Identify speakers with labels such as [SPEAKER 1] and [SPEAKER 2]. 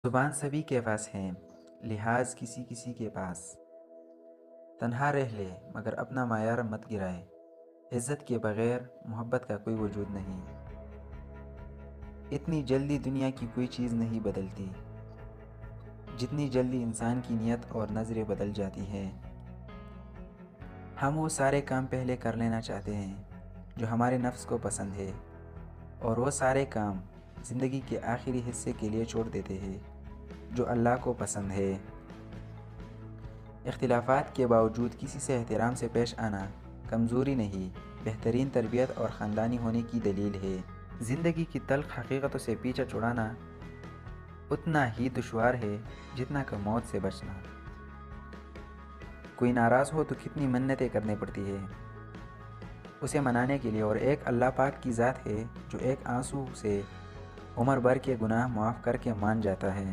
[SPEAKER 1] زبان سبھی کے پاس ہے، لحاظ کسی کسی کے پاس۔ تنہا رہ لے مگر اپنا معیار مت گرائے، عزت کے بغیر محبت کا کوئی وجود نہیں۔ اتنی جلدی دنیا کی کوئی چیز نہیں بدلتی، جتنی جلدی انسان کی نیت اور نظریں بدل جاتی ہیں۔ ہم وہ سارے کام پہلے کر لینا چاہتے ہیں جو ہمارے نفس کو پسند ہے، اور وہ سارے کام زندگی کے آخری حصے کے لیے چھوڑ دیتے ہیں جو اللہ کو پسند ہے۔ اختلافات کے باوجود کسی سے احترام سے پیش آنا کمزوری نہیں، بہترین تربیت اور خاندانی ہونے کی دلیل ہے۔ زندگی کی تلخ حقیقتوں سے پیچھا چھڑانا اتنا ہی دشوار ہے جتنا کہ موت سے بچنا۔ کوئی ناراض ہو تو کتنی منتیں کرنی پڑتی ہے اسے منانے کے لیے، اور ایک اللہ پاک کی ذات ہے جو ایک آنسو سے عمر بھر کے گناہ معاف کر کے مان جاتا ہے۔